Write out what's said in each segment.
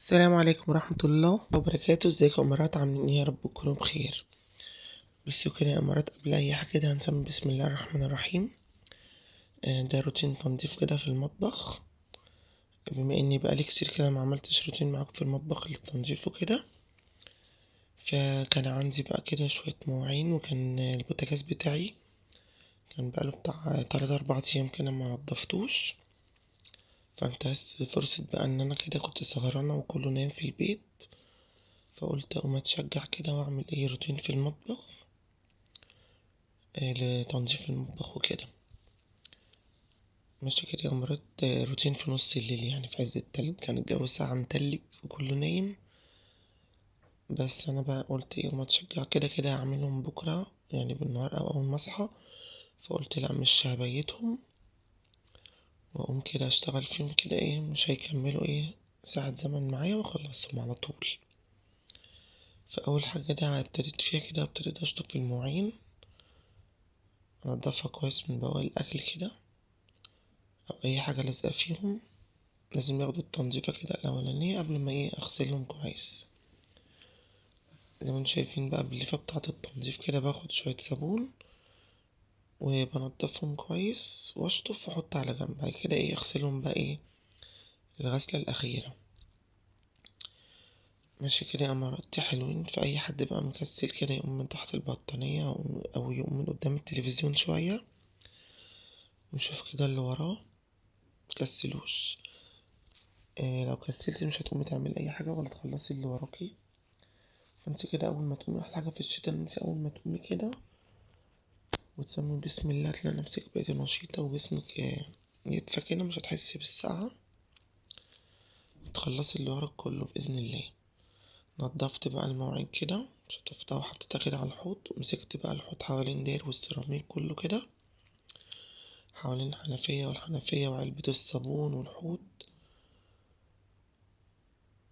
السلام عليكم ورحمة الله وبركاته. ازيكم يا امارات؟ عاملين ايه؟ يا رب تكونوا بخير. بصوا كده يا امارات، قبل اي حاجة كده هنسمي بسم الله الرحمن الرحيم. ده روتين تنظيف كده في المطبخ. بما اني بقالي كتير كده ما عملتش روتين معاكم في المطبخ للتنظيف وكده، فكان عندي بقى كده شوية مواعين، وكان البوتاجاز بتاعي كان بقاله بتاع 3 4 ايام كده ما نضفتوش. فانتهزت فرصة بقى ان انا كده كنت سهرانة وكله نايم في البيت، فقلت اقوم اتشجع كده واعمل ايه روتين في المطبخ لتنظيف المطبخ وكده. ماشي كده يا مرات، روتين في نص الليل يعني في عز التلج، كان الجو ساعة متلج وكله نايم. بس انا بقى قلت ايه، ما تشجع كده كده هعملهم بكرة يعني بالنهار او اول ما اصحى. فقلت لا، مش هبيتهم واقوم كده اشتغل فيهم كده، ايه مش هيكملوا ايه ساعة زمن معايا واخلصهم على طول. فاول حاجة ده ابتديت فيها كده، ابتديت اشطف في المواعين، انضفها كويس من بواقي الاكل كده او اي حاجة لازقة فيهم. لازم ياخدوا التنظيفة كده الأولانية قبل ما ايه أغسلهم كويس. زي ما انتم شايفين بقى بالليفة بتاعة التنظيف كده، باخد شوية صابون وبنضفهم كويس واشطف واحط على جنب. بعد كده ايه اغسلهم بقى ايه الغسلة الأخيرة. ماشي كده يا أماراتي حلوين. في أي حد بقى مكسل كده يقوم من تحت البطانية أو يقوم من قدام التلفزيون شوية ويشوف كده اللي وراه، متكسلوش. لو كسلتي مش هتقومي تعملي أي حاجة ولا تخلصي اللي وراكي. فانت كده اول ما تقومي، احلى حاجه في الشتا ان انت اول ما تقومي كده وتسمي بسم الله، تلاقي نفسك بقيتي نشيطه وجسمك يدفى كده، مش هتحسي بالسقعه. تخلصي اللي وراك كله باذن الله. نضفت بقى المواعين كده، شطفتها وحطيتها كده على الحوض، ومسكت بقى الحوض حوالين داير والسيراميك كله كده حوالين الحنفيه والحنفيه وعلبه الصابون والحوض.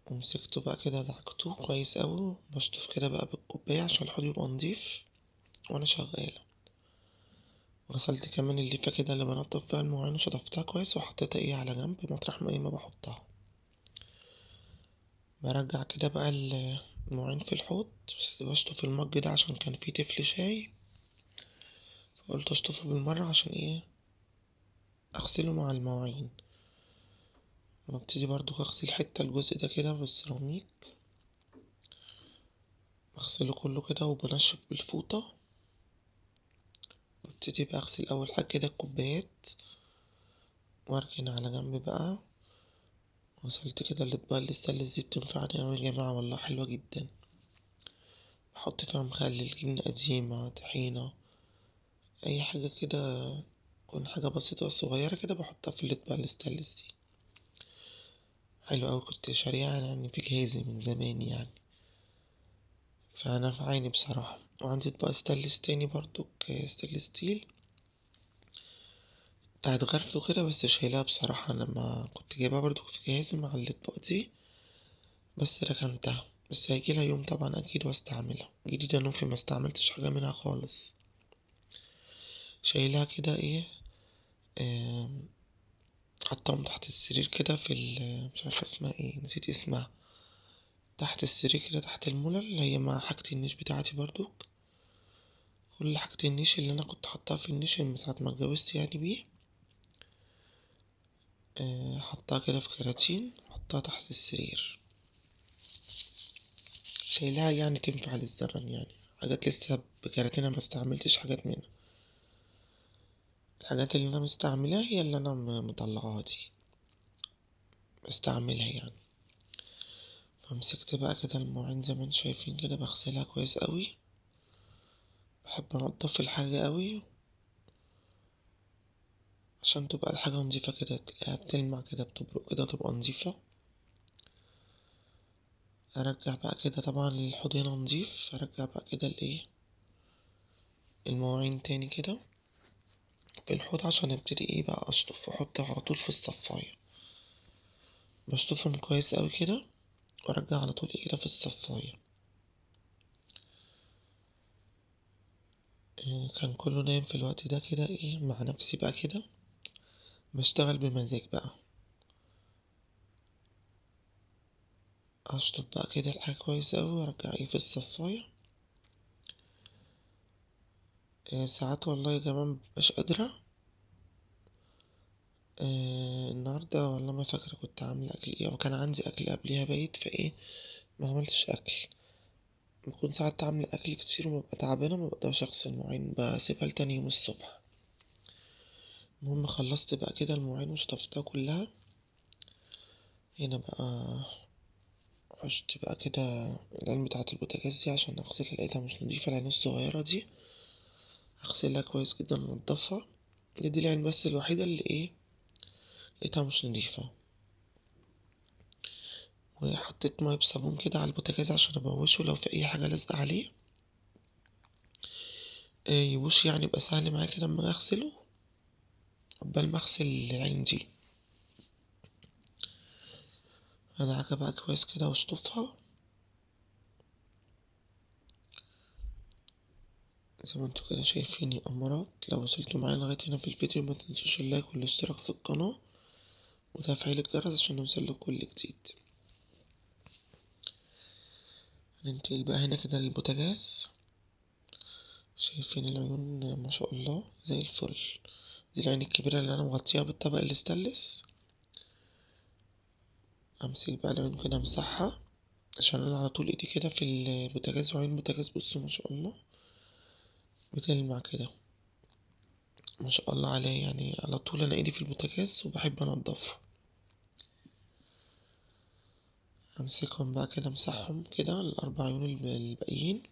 ومسكته بقى كده دعكته كويس اوي، بشطف كده بقى بالكوبايه عشان الحوض يبقى نضيف وانا شغاله. غسلت كمان الليفة كده اللي بنضف فيها المواعين وشطفتها كويس وحطيتها ايه على جنب مطرح ما ايه ما بحطها. برجع كده بقى المواعين في الحوض، بس بشطف المج ده عشان كان فيه تفل شاي، فقلت اشطفه بالمرة عشان ايه اغسله مع المواعين. ببتدي برضو اغسل حتة الجزء ده كده بالسيراميك، بغسله كله كده وبنشف بالفوطة. ببتدي بقى اغسل اول حاجة كده الكوبايات واركن على جنب بقى. غسلت كده الاطباق اللي الستانلس دي بتنفعني اوي يا جماعة، والله حلوة جدا. بحط فيها مخلل، جبنة قديمة، طحينة، أي حاجة كده تكون حاجة بسيطة صغيرة كده بحطها في الأطباق الستانلس دي. حلو أوي، كنت شاريها يعني في جهازي من زمان يعني، فنفعاني بصراحة. وعندي أطباق ستانلس تاني برضو، ستانلس ستيل بتاعت غرف وكده، بس شايلها بصراحة. أنا ما كنت جايبها برضو في جهازي مع الأطباق دي، بس ركنتها. بس هيجيلها يوم طبعا أكيد واستعملها. جديدة نوفي ما استعملتش حاجة منها خالص. شايلها كده ايه، حطاهم تحت السرير كده في مش عارفة اسمها ايه، نسيت اسمها. تحت السرير كده تحت المولل اللي هي مع حاجة النيش بتاعتي برضو. كل حاجة النيش اللي انا كنت حطاها في النيش من ساعة ما اتجوزت يعني بيه، حطها كده في كراتين، حطها تحت السرير. شايلها يعني تنفع للزمن يعني. حاجات لسه بكراتينها ما استعملتش حاجات منها. الحاجات اللي انا مستعملها هي اللي انا مطلعاها دي بستعملها يعني. فمسكت بقى كده المواعين زي ما انتم شايفين كده، بغسلها كويس قوي. بحب انضف الحاجة قوي عشان تبقى الحاجة نضيفة كده، تلاقيها بتلمع كده بتبرق كده تبقى نضيفة. ارجع بقى كده طبعا الحوض هنا نضيف، ارجع بقى كده الايه المواعين تاني كده في الحوض عشان ابتدي ايه بقى اشطف واحط على طول في الصفاية. بشطفهم كويس قوي كده وارجع على طول كده في الصفاية. كان كله نايم في الوقت ده كده، ايه مع نفسي بقى كده بشتغل بمزاج بقى. اشطب بقى كده الحاجة كويس اوي وارجع في الصفاية. ساعات والله يا جماعة مببقاش قادرة. النهاردة والله ما فاكرة كنت عاملة أكل ايه، وكان عندي أكل قبليها بايت فايه ما عملتش أكل. بكون ساعات عاملة أكل كتير وببقى تعبانة مبقدرش أغسل المواعين، بسيبها لتاني يوم الصبح. المهم خلصت بقى كده المواعين وشطفتها كلها. هنا بقى حشت بقى كده العين بتاعة البوتاجاز دي عشان اغسلها، لقيتها مش نضيفة العين الصغيرة دي. هغسلها كويس جدا وانضفها. دي العين بس الوحيدة اللي ايه لقيتها مش نضيفة. وحطيت مية بصابون كده على البوتاجاز عشان ابوشه لو في اي حاجة لازقة عليه. يبوش يعني يبقى سهل معايا كده اما أجي اغسله قبل ما اغسل العين دي. ادعكها بقى كويس كده واشطفها زي ما انتوا كده شايفين يا امارات. لو وصلتوا معايا لغاية هنا في الفيديو ما تنسوش اللايك والاشتراك في القناة وتفعيل الجرس عشان يوصلك كل جديد. هننتقل بقى هنا كده للبوتاجاز. شايفين العيون ما شاء الله زي الفل. دي العين الكبيرة اللي انا مغطيها بالطبق الاستانلس. امسك بقى العيون كده امسحها عشان انا على طول ايدي كده في البوتاجاز، وعين البوتاجاز بصوا ما شاء الله بتلمع كده ما شاء الله عليه. يعني على طول انا ايدي في البوتاجاز وبحب انضفها. امسكهم بقى كده امسحهم كده الاربع عيون الباقيين.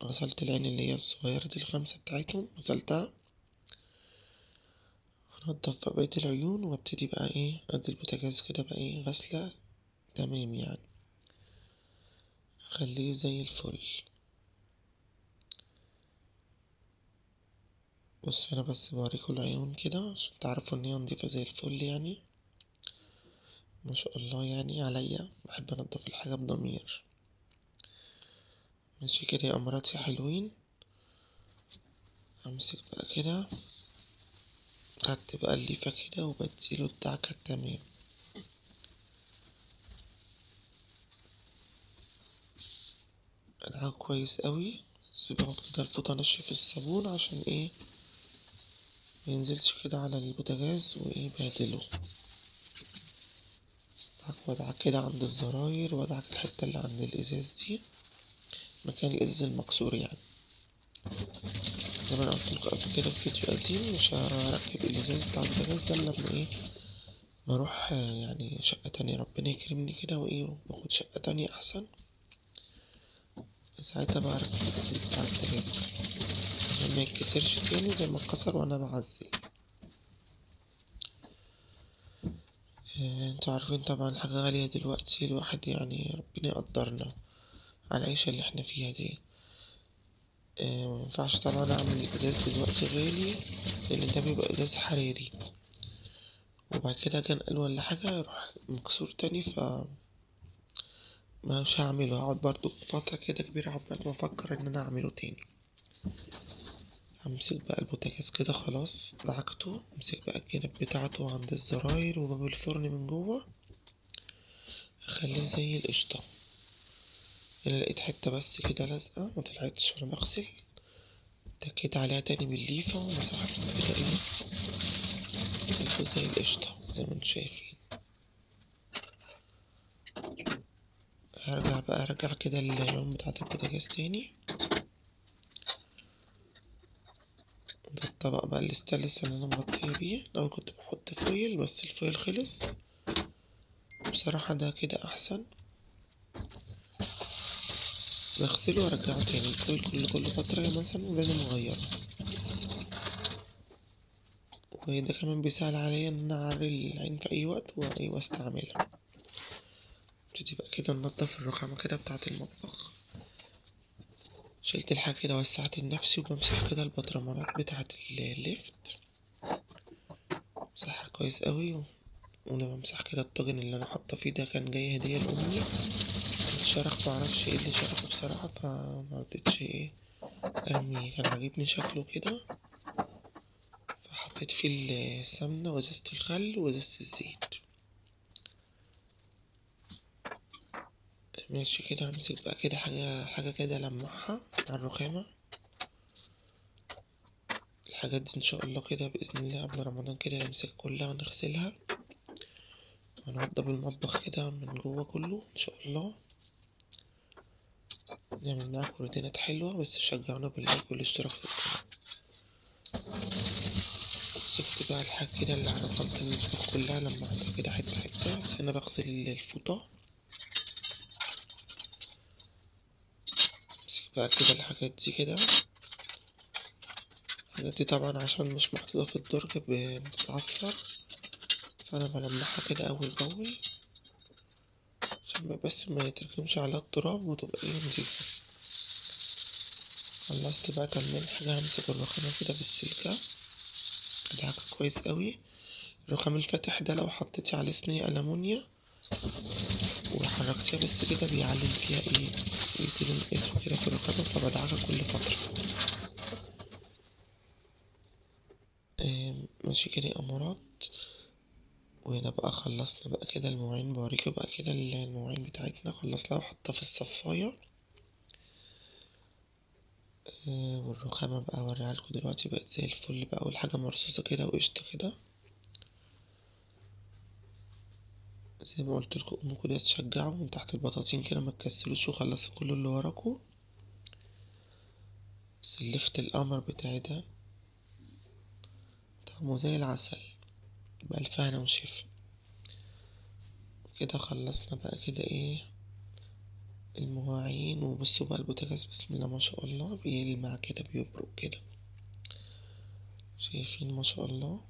غسلت العين اللي هي الصغيرة دي الخمسة بتاعتهم غسلتها. هنضف بقى بقية العيون وابتدي بقى ايه ادي البوتاجاز كده بقى ايه غسلة تمام يعني. خليه زي الفل. بص انا بس بوريكوا العيون كده عشان تعرفوا ان هي نضيفة زي الفل يعني. ما شاء الله يعني عليا بحب انضف الحاجة بضمير. ماشي كده يا امارات يا حلوين. امسك بقى كده خدت بقى الليفة كده وبديله الدعكة التمام. ادعكه كويس قوي. سيبهم كده الفوطة نشف الصابون عشان ايه مينزلش كده على البوتاجاز وايه بهدله. وادعك كده عند الزراير وادعك الحتة اللي عند الازاز دي مكان الازاز المكسور يعني. زي ما انا قلتلكوا قبل كده في فيديو قديم مش هركب الازاز بتاع البوتاجاز ده إلا لما ايه بروح يعني شقة تانية ربنا يكرمني كده وايه باخد شقة تانية احسن. ساعتها بقى اركب الازاز بتاع البوتاجاز عشان ما يتكسرش تاني زي ما اتكسر وانا بعزل. انتوا عارفين طبعا الحاجة غالية دلوقتي، الواحد يعني ربنا يقدرنا على العيشة اللي احنا فيها دي. مينفعش طبعا اعمل ازاز دلوقتي غالي لان ده بيبقى ازاز حراري، وبعد كده اجي انقل ولا حاجة يروح مكسور تاني مش هعمله. هقعد برضو فترة كده كبيرة عقبال ما افكر ان انا اعمله تاني. همسك بقى البوتاجاز كده خلاص دعكته. امسك بقى الجناب بتاعته عند الزراير وباب الفرن من جوه اخليه زي القشطة. انا لقيت حتة بس كده لازقة ما طلعتش وانا بغسل، اتكيت عليها تاني بالليفة ومسحت كده ايه لقيته زي القشطة زي ما انتوا شايفين. هرجع بقى ارجع كده اللون بتاعة البوتاجاز تاني. ده الطبق بقى الاستانلس اللي انا مغطية بيه. الاول كنت بحط فويل بس الفويل خلص بصراحة، ده كده احسن. بغسله وارجعه تاني الفويل كل فترة مثلا لازم اغيره. وده كمان بيسهل عليا ان انا اعري العين في اي وقت واستعملها. ابتدي بقى كده ننضف الرخامة كده بتاعة المطبخ. شلت الحاجة كده وسعت لنفسي وبمسح كده البطرمانات بتاعة الليفت بمسحها كويس قوي. وانا بمسح كده الطاجن اللي انا حاطه فيه ده كان جاي هدية لأمي. شرخ معرفش ايه اللي شرخه بصراحة فمرضتش ايه ارميه، كان عاجبني شكله كده فحطيت فيه السمنة وازازة الخل وازازة الزيت. ماشي كده. همسك بقى كده حاجة كده ألمعها على الرخامة. الحاجات دي ان شاء الله كده بإذن الله قبل رمضان كده نمسك كلها ونغسلها ونوضب المطبخ كده من جوه كله ان شاء الله. نعمل معاكم روتينات حلوة، بس شجعونا باللايك والاشتراك في القناة. مسكت بقى الحاجة كده اللي على خلط المطبخ كلها لمعتها كده حتة حتة، بس أنا بغسل الفوطة. مسك بقى كده الحاجات دي كده. الحاجات دي طبعا عشان مش محطوطة في الدرج بتتعفر، فأنا بلمعها كده أول بأول عشان بس ما يتركمش عليها التراب وتبقى ايه نضيفة. خلصت بقى تلميع حاجة. همسك الرخامة كده بالسلكة، ادعكها كويس قوي. الرخام الفاتح ده لو حطيتي عليه صينية ألمونيا وحركتيها بس كده بيعلم فيها ايه، يدي لون اسود كده في الرخامة، فبدعكها كل فترة. ماشي كده يا أمارات. وهنا بقى خلصنا بقى كده المواعين. بوريكوا بقى كده المواعين بتاعتنا خلصناها وحطها في الصفاية. والرخامة بقى اوريها لكم دلوقتي بقت زي الفل بقى، والحاجة مرصوصة كده وقشطة كده. زي ما قلت لكم قوموا كده تشجعوا من تحت البطاطين كده، ما تكسلوش وخلصوا كل اللي وراكوا. سلفت القمر بتاعي ده طعمه زي العسل، بألف هنا وشفا. كده خلصنا بقى كده ايه المواعين. وبصوا بقى البوتاجاز بسم الله ما شاء الله بيلمع كده بيبرق كده، شايفين ما شاء الله.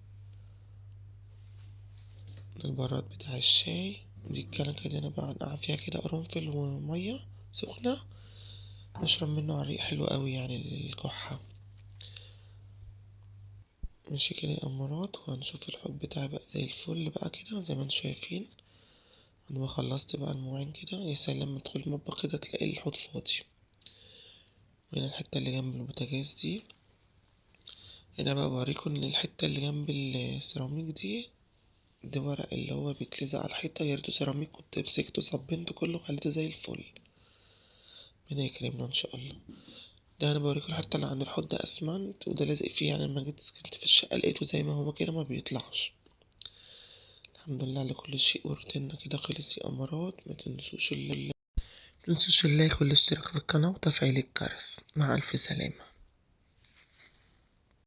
ده البراد بتاع الشاي. دي الكنكة دي انا بقى نقع فيها كده قرنفل ومية سخنة نشرب منه عريق حلو قوي يعني للكحة. ماشي كده يا أمارات. وهنشوف الحوض بتاعي بقى زي الفل بقى كده زي ما انتوا شايفين. انا ما خلصت بقى المواعين كده. يا سلام لما تدخل المطبخ كده تلاقي الحوض فاضي. هنا الحتة اللي جنب البوتاجاز دي. هنا بقى بوريكم ان الحتة اللي جنب السيراميك دي ده ورق اللي هو بيتلزق على الحيطة. يا ريته سيراميك كنت مسكته صبنته كله خليته زي الفل. ربنا يكرمنا ان شاء الله. ده انا بوريكم الحتة اللي عند الحوض ده اسمنت وده لازق فيه، يعني لما جيت سكنت في الشقة لقيته زي ما هو كده ما بيطلعش. الحمد لله على كل شيء. وروتيننا كده خلص يا أمارات. متنسوش اللايك والاشتراك في القناة وتفعيل الجرس. مع ألف سلامة.